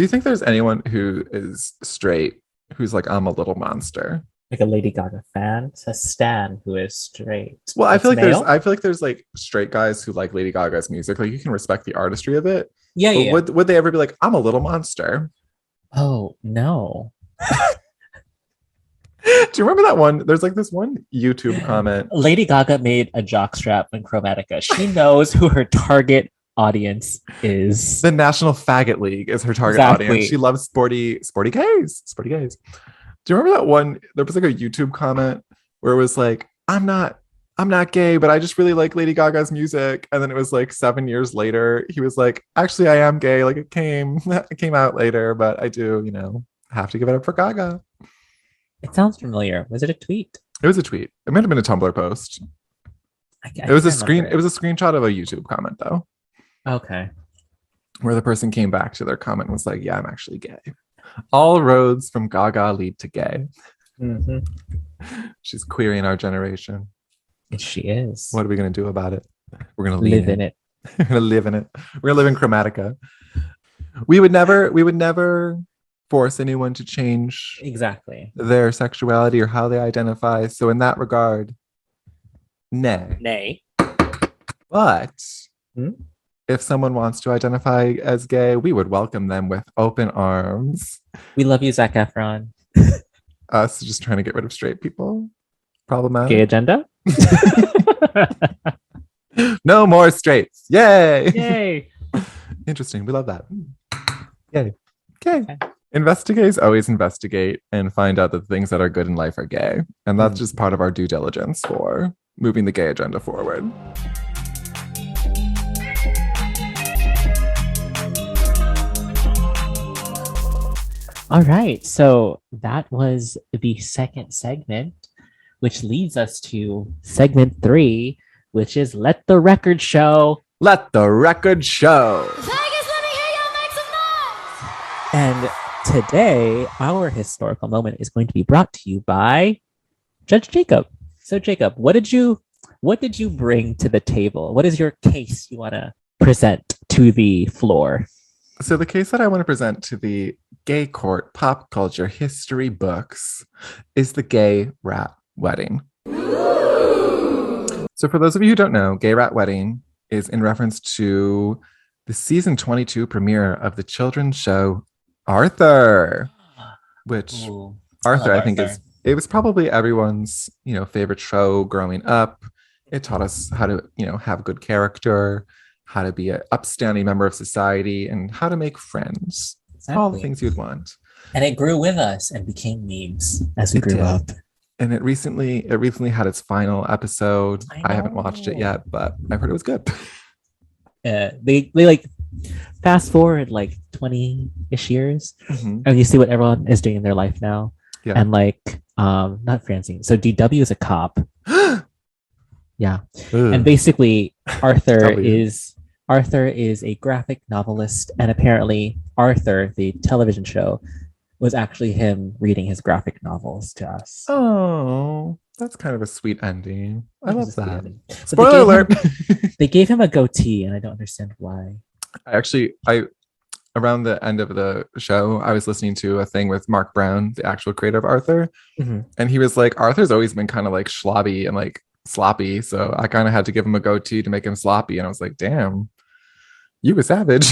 S2: you think there's anyone who is straight who's like, I'm a little monster?
S1: Like a Lady Gaga fan? It's a stan who is straight.
S2: Well, I feel like there's like straight guys who like Lady Gaga's music. Like you can respect the artistry of it.
S1: Yeah.
S2: Would they ever be like, I'm a little monster?
S1: Oh, no.
S2: Do you remember that one? There's like this one YouTube comment.
S1: Lady Gaga made a jockstrap in Chromatica. She knows who her target audience is.
S2: The National Faggot League is her target audience. She loves sporty gays. Do you remember that one? There was like a YouTube comment where it was like, I'm not gay, but I just really like Lady Gaga's music. And then it was like 7 years later, he was like, actually, I am gay. Like it came out later, but I do, have to give it up for Gaga.
S1: It sounds familiar. Was it a tweet?
S2: It was a tweet. It might have been a Tumblr post. It was a screenshot of a YouTube comment though.
S1: Okay.
S2: Where the person came back to their comment and was like, yeah, I'm actually gay. All roads from Gaga lead to gay.
S1: Mm-hmm.
S2: She's queering our generation.
S1: She is.
S2: What are we going to do about it? We're going to
S1: live in it.
S2: We're going to live in it. We're going to live in Chromatica. We would never force anyone to change
S1: Exactly.
S2: their sexuality or how they identify. So in that regard, nay.
S1: Nay.
S2: But
S1: Hmm?
S2: if someone wants to identify as gay, we would welcome them with open arms.
S1: We love you, Zac Efron.
S2: Us just trying to get rid of straight people. Problematic.
S1: Gay agenda?
S2: No more straights. Yay.
S1: Yay.
S2: Interesting. We love that. Yay. Okay. Investigators always investigate and find out that the things that are good in life are gay. And that's just part of our due diligence for moving the gay agenda forward.
S1: All right. So that was the second segment, which leads us to segment 3, which is Let the Record Show.
S2: Let the record show.
S6: Vegas, let me hear y'all make some noise.
S1: And today, our historical moment is going to be brought to you by Judge Jacob. So, Jacob, what did you bring to the table? What is your case you want to present to the floor?
S2: So the case that I want to present to the gay court pop culture history books is the Gay Rat Wedding. So for those of you who don't know, Gay Rat Wedding is in reference to the season 22 premiere of the children's show Arthur, which
S1: Ooh,
S2: Arthur,
S1: I
S2: I
S1: love
S2: think
S1: Arthur.
S2: it was probably everyone's, favorite show growing up. It taught us how to, have good character, how to be an upstanding member of society, and how to make friends. All the
S1: Exactly.
S2: things you'd want.
S1: And it grew with us and became memes as we
S2: It
S1: grew
S2: did.
S1: up.
S2: And it recently had its final episode.
S1: I
S2: I haven't watched it
S1: know.
S2: yet, but I've heard it was good.
S1: They like fast forward like 20-ish years,
S2: Mhm.
S1: and you see what everyone is doing in their life now.
S2: Yeah.
S1: And like, not Francine. So DW is a cop. Yeah. And
S2: Ugh.
S1: basically Arthur
S2: W.
S1: is a graphic novelist, and apparently Arthur, the television show, was actually him reading his graphic novels to us.
S2: Oh, that's kind of a sweet ending. I
S1: It was
S2: love
S1: just the
S2: that.
S1: ending. But
S2: Spoiler alert.
S1: They gave him a goatee, and I don't understand why.
S2: I around the end of the show, I was listening to a thing with Mark Brown, the actual creator of Arthur,
S1: Mhm.
S2: and he was like, Arthur's always been kind of like schlobby and like sloppy, so I kind of had to give him a goatee to make him sloppy, and I was like, damn, you a savage.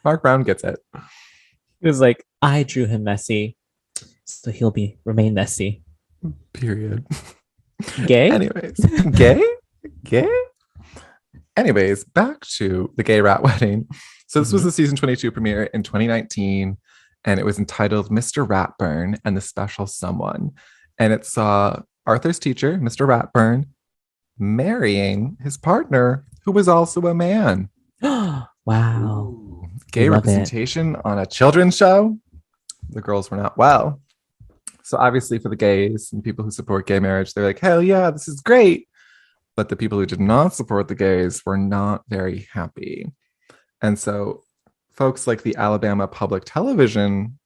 S2: Mark Brown gets it.
S1: It was like, I drew him messy, so he'll remain messy.
S2: Period.
S1: Gay?
S2: Anyways, gay. Anyways, back to the Gay Rat Wedding. So this was the season 22 premiere in 2019, and it was entitled Mr. Ratburn and the Special Someone. And it saw Arthur's teacher, Mr. Ratburn, marrying his partner, who was also a man.
S1: Wow.
S2: Ooh, gay
S1: Love it.
S2: representation on a children's show. The girls were not well. So obviously for the gays and people who support gay marriage, they're like, hell yeah, this is great. But the people who did not support the gays were not very happy. And so folks like the Alabama Public Television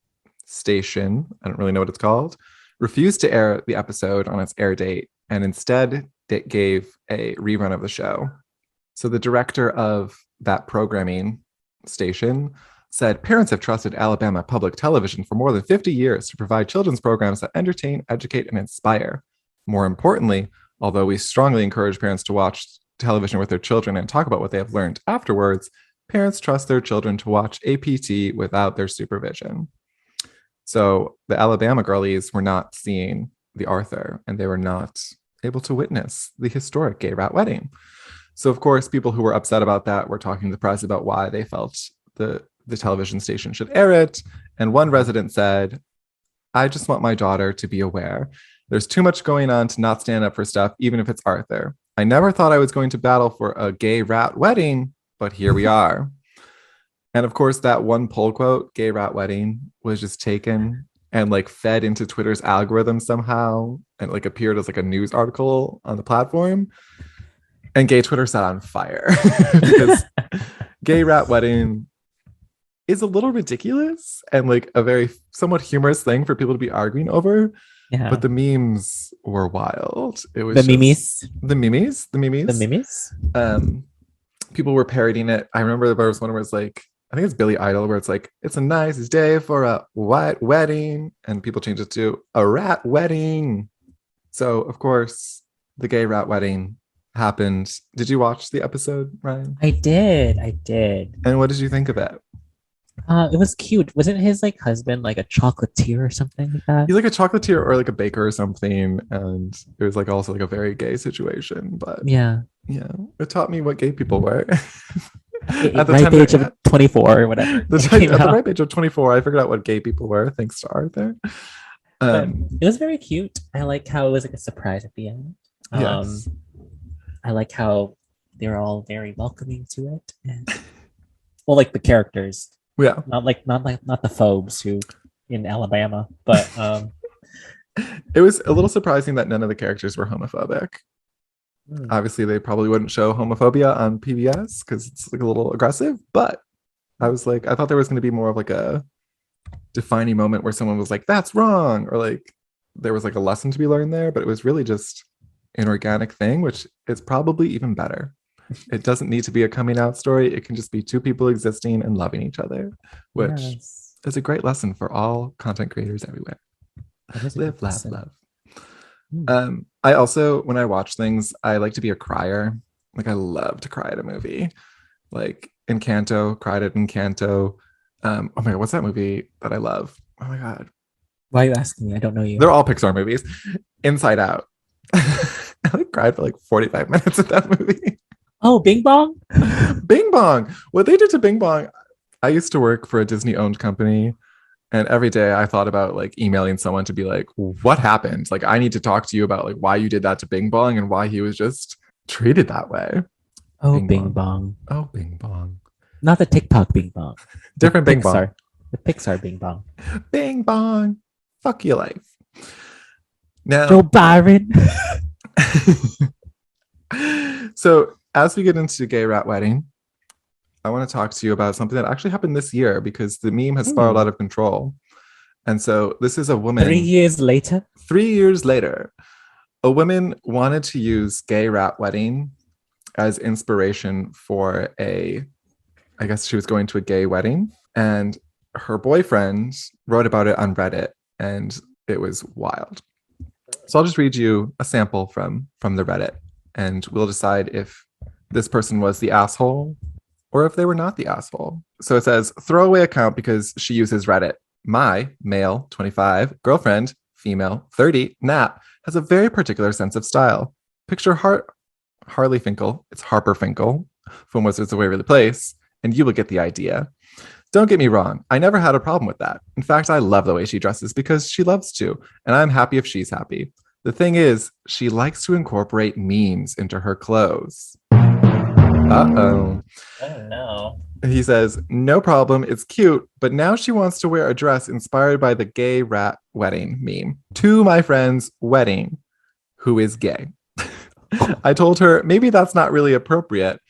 S2: station, I don't really know what it's called, refused to air the episode on its air date, and instead it gave a rerun of the show. So the director of that programming station said, parents have trusted Alabama Public Television for more than 50 years to provide children's programs that entertain, educate, and inspire. More importantly, although we strongly encourage parents to watch television with their children and talk about what they have learned afterwards, parents trust their children to watch APT without their supervision. So the Alabama girlies were not seeing the Arthur, and they were not able to witness the historic Gay Rat Wedding. So, of course, people who were upset about that were talking to the press about why they felt the television station should air it. And one resident said, I just want my daughter to be aware. There's too much going on to not stand up for stuff, even if it's Arthur. I never thought I was going to battle for a gay rat wedding, but here we are. And of course, that one poll quote, Gay Rat Wedding, was just taken and like fed into Twitter's algorithm somehow and like appeared as like a news article on the platform. And gay Twitter set on fire because Gay Rat Wedding is a little ridiculous and like a very somewhat humorous thing for people to be arguing over.
S1: Yeah.
S2: But the memes were wild. It was
S1: The
S2: just-
S1: memes?
S2: The memes.
S1: The memes?
S2: People were parodying it. I remember there was one where it was like, I think it's Billy Idol, where it's like, it's a nice day for a white wedding. And people change it to a rat wedding. So, of course, the gay rat wedding happened. Did you watch the episode, Ryan?
S1: I did.
S2: And what did you think of it?
S1: It was cute. Wasn't his like husband like a chocolatier or something like that?
S2: He's like a chocolatier or like a baker or something. And it was like also like a very gay situation. But
S1: Yeah.
S2: It taught me what gay people were.
S1: At the ripe age of 24 or whatever.
S2: At the ripe age of 24, I figured out what gay people were, thanks to Arthur.
S1: It was very cute. I like how it was like a surprise at the end.
S2: Yes.
S1: I like how they were all very welcoming to it. And, well, like the characters.
S2: Yeah.
S1: Not the phobes who in Alabama, but
S2: it was a little surprising that none of the characters were homophobic.
S1: Hmm.
S2: Obviously, they probably wouldn't show homophobia on PBS because it's like a little aggressive, but I thought there was going to be more of like a defining moment where someone was like, that's wrong, or like there was like a lesson to be learned there, but it was really just an organic thing, which is probably even better. It doesn't need to be a coming out story. It can just be two people existing and loving each other, which is a great lesson for all content creators everywhere. Live, laugh, love. I also, when I watch things, I like to be a crier. Like I love to cry at a movie. Like Encanto, cried at Encanto. Oh my god, what's that movie that I love? Oh my god.
S1: Why are you asking me? I don't know you.
S2: They're all Pixar movies. Inside Out. I like cried for like 45 minutes at that movie.
S1: Oh, Bing Bong?
S2: Bing Bong. What they did to Bing Bong. I used to work for a Disney owned company. And every day I thought about like emailing someone to be like, what happened? Like, I need to talk to you about like why you did that to Bing Bong and why he was just treated that way.
S1: Oh, Bing Bong.
S2: Oh, Bing Bong.
S1: Not the TikTok Bing Bong.
S2: Different Bing Bong.
S1: The Pixar Bing Bong.
S2: Bing Bong. Fuck your life. Now,
S1: Joe Byron.
S2: So as we get into Gay Rat Wedding, I want to talk to you about something that actually happened this year because the meme has spiraled out of control. And so this is a woman.
S1: 3 years later?
S2: 3 years later, a woman wanted to use Gay Rat Wedding as inspiration for I guess she was going to a gay wedding. And her boyfriend wrote about it on Reddit, and it was wild. So I'll just read you a sample from the Reddit, and we'll decide if this person was the asshole or if they were not the asshole. So it says, throwaway account because she uses Reddit. My, male, 25, girlfriend, female, 30, Nat, has a very particular sense of style. Picture Harley Finkel, it's Harper Finkel, from Wizards of Waverly Place, and you will get the idea. Don't get me wrong, I never had a problem with that. In fact, I love the way she dresses because she loves to, and I'm happy if she's happy. The thing is, she likes to incorporate memes into her clothes. Uh-oh.
S1: Oh, no.
S2: He says, no problem, it's cute, but now she wants to wear a dress inspired by the Gay Rat Wedding meme. To my friend's wedding, who is gay. I told her maybe that's not really appropriate,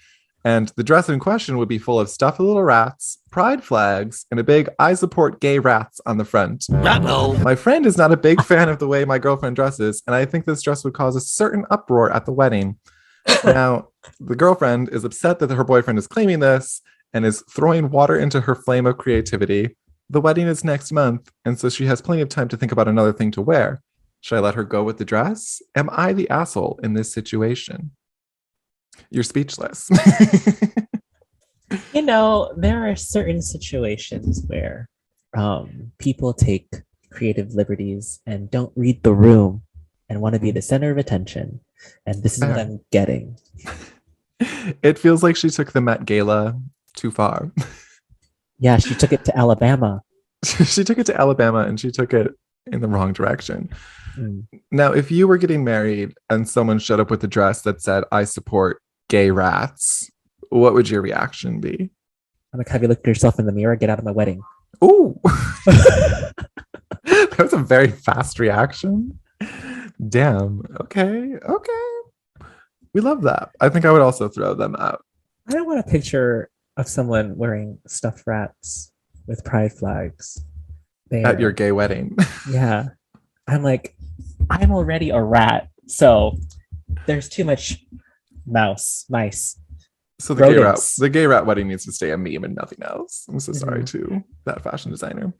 S2: and the dress in question would be full of stuffed little rats, pride flags, and a big I support gay rats on the front.
S4: Uh-oh.
S2: My friend is not a big fan of the way my girlfriend dresses, and I think this dress would cause a certain uproar at the wedding. Now, the girlfriend is upset that her boyfriend is claiming this and is throwing water into her flame of creativity. The wedding is next month, and so she has plenty of time to think about another thing to wear. Should I let her go with the dress? Am I the asshole in this situation? You're speechless.
S1: You know, there are certain situations where people take creative liberties and don't read the room and want to be the center of attention. And this is what I'm getting.
S2: It feels like she took the Met Gala too far.
S1: Yeah, she took it to Alabama.
S2: She took it to Alabama and she took it in the wrong direction. Now, if you were getting married and someone showed up with a dress that said, I support gay rats, what would your reaction be?
S1: I'm like, have you looked at yourself in the mirror? Get out of my wedding.
S2: Ooh. That was a very fast reaction. Damn. Okay. We love that. I think I would also throw them out.
S1: I don't want a picture of someone wearing stuffed rats with pride flags there.
S2: At your gay wedding.
S1: Yeah. I'm like, I'm already a rat, so there's too much mice
S2: So
S1: Rodents.
S2: the gay rat wedding needs to stay a meme and nothing else. I'm so sorry to that fashion designer.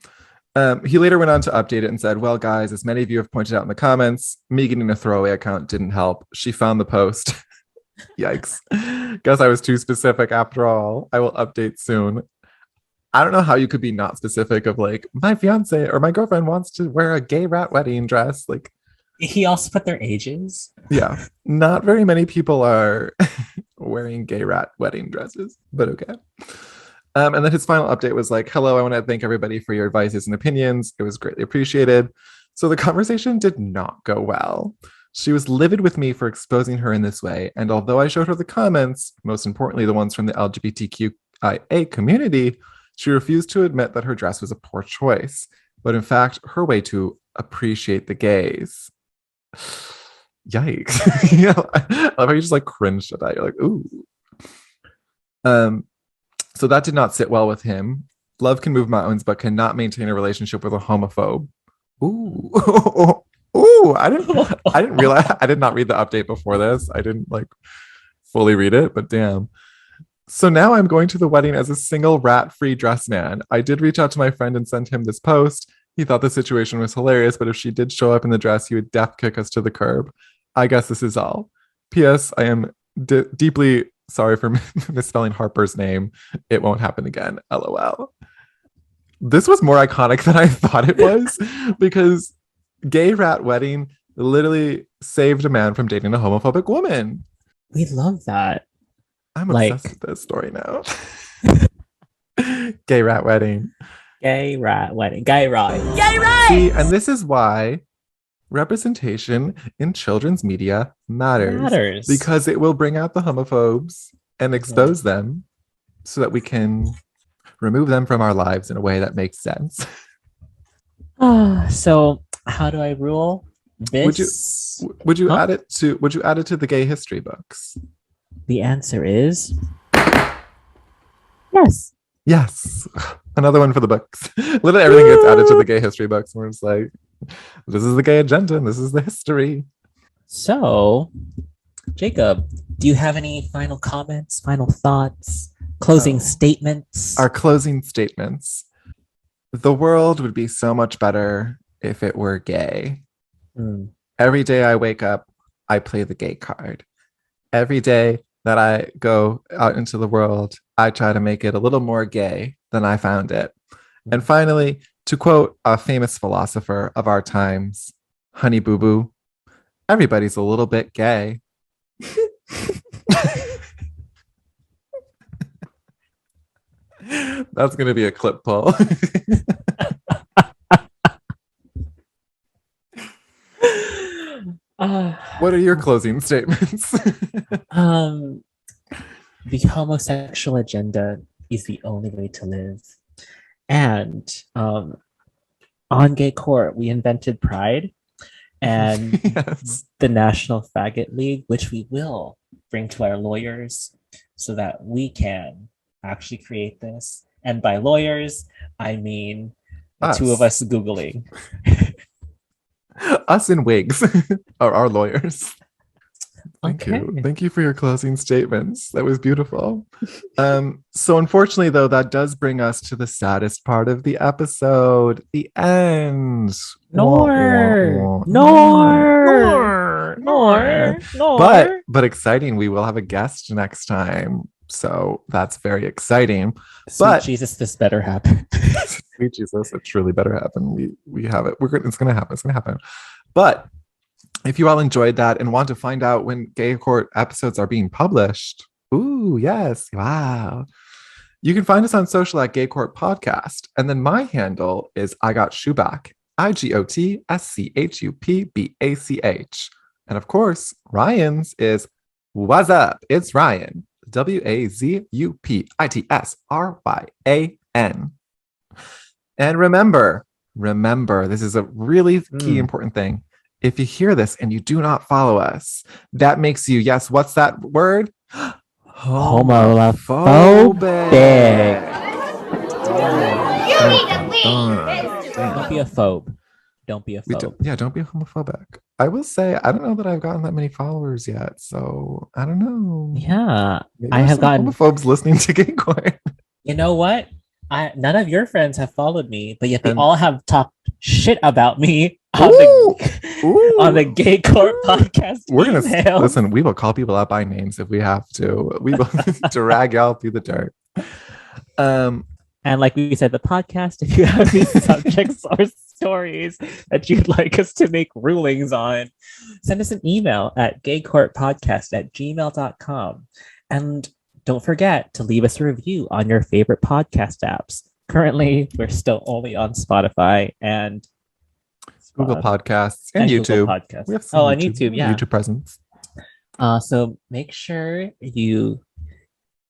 S2: He later went on to update it and said, well, guys, as many of you have pointed out in the comments, me getting a throwaway account didn't help. She found the post. Yikes. Guess I was too specific after all. I will update soon. I don't know how you could be not specific of like, my fiance or my girlfriend wants to wear a gay rat wedding dress. Like,
S1: He also put their ages.
S2: yeah, not very many people are wearing gay rat wedding dresses, but okay. And then his final update was like, hello, I want to thank everybody for your advices and opinions. It was greatly appreciated. So the conversation did not go well. She was livid with me for exposing her in this way. And although I showed her the comments, most importantly, the ones from the LGBTQIA community, she refused to admit that her dress was a poor choice, but in fact, her way to appreciate the gays. Yikes. I love how you just like cringed at that. You're like, ooh. So that did not sit well with him. Love can move mountains, but cannot maintain a relationship with a homophobe. Ooh. Ooh, I didn't realize. I did not read the update before this. I didn't like fully read it, but damn. So now I'm going to the wedding as a single rat-free dress man. I did reach out to my friend and send him this post. He thought the situation was hilarious, but if she did show up in the dress, he would death kick us to the curb. I guess this is all. P.S. I am deeply sorry for misspelling Harper's name. It won't happen again. LOL. This was more iconic than I thought it was because gay rat wedding literally saved a man from dating a homophobic woman.
S1: We love that.
S2: I'm obsessed with this story now. Gay rat wedding.
S1: Gay rat wedding. Gay ride.
S3: Gay right.
S2: See, and this is why representation in children's media matters. Because it will bring out the homophobes and expose them so that we can remove them from our lives in a way that makes sense.
S1: So how do I rule this?
S2: Would you add it to the gay history books?
S1: The answer is yes.
S2: Yes. Another one for the books. Literally everything gets added to the gay history books. Where it's like, this is the gay agenda and this is the history.
S1: So, Jacob, do you have any final comments, final thoughts, closing statements?
S2: Our closing statements. The world would be so much better if it were gay. Every day I wake up, I play the gay card. Every day that I go out into the world, I try to make it a little more gay than I found it. And finally, to quote a famous philosopher of our times, Honey Boo Boo, everybody's a little bit gay. That's going to be a clip pull. What are your closing statements?
S1: The homosexual agenda is the only way to live. And on Gay Court, we invented Pride and the National Faggot League, which we will bring to our lawyers so that we can actually create this. And by lawyers, I mean the two of us Googling.
S2: Us in wigs are our lawyers. Thank you. Thank you for your closing statements. That was beautiful. So unfortunately, though, that does bring us to the saddest part of the episode, the end.
S1: Nor.
S2: But exciting. We will have a guest next time. So that's very exciting.
S1: Sweet Jesus, this better happen.
S2: Sweet Jesus, it truly better happen. We have it. It's gonna happen. It's gonna happen. But if you all enjoyed that and want to find out when Gay Court episodes are being published, ooh, yes, wow. You can find us on social at Gay Court Podcast. And then my handle is I Got Shubach, IGOTSCHUPBACH. And of course, Ryan's is What's Up? It's Ryan. WAZUPITSRYAN. And remember, this is a really key important thing. If you hear this and you do not follow us, that makes you, yes, what's that word?
S1: Homophobic.
S6: You need to leave.
S1: Don't be a phobe. Don't be a
S2: We
S1: phobe.
S2: don't be homophobic. I will say, I don't know that I've gotten that many followers yet. So I don't know.
S1: Yeah.
S2: Maybe
S1: I
S2: there's
S1: have
S2: some
S1: gotten,
S2: homophobes listening to Gay Court.
S1: you know what? None of your friends have followed me, but yet they
S2: And-
S1: all have talked shit about me on
S2: Ooh!
S1: the on the Gay Court podcast.
S2: We're gonna
S1: email.
S2: listen. We will call people out by names if we have to. We will drag y'all through the dirt.
S1: And like we said, the podcast, if you have any subjects or stories that you'd like us to make rulings on, send us an email at gaycourtpodcast@gmail.com. And don't forget to leave us a review on your favorite podcast apps. Currently, we're still only on Spotify and
S2: Google Podcasts and
S1: Google
S2: YouTube.
S1: Podcasts.
S2: We have some
S1: on YouTube, yeah.
S2: YouTube presence.
S1: So make sure you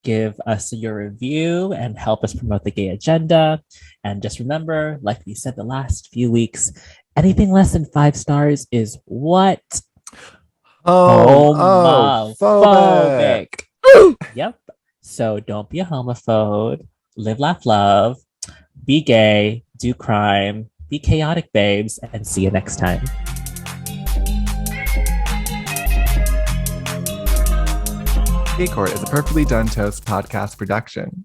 S1: give us your review and help us promote the gay agenda. And just remember, like we said the last few weeks, anything less than 5 stars is what?
S2: Homophobic.
S1: Yep. So don't be a homophobe. Live, laugh, love. Be gay. Do crime. Be chaotic, babes. And see you next time.
S2: Gay Court is a Perfectly Done Toast podcast production.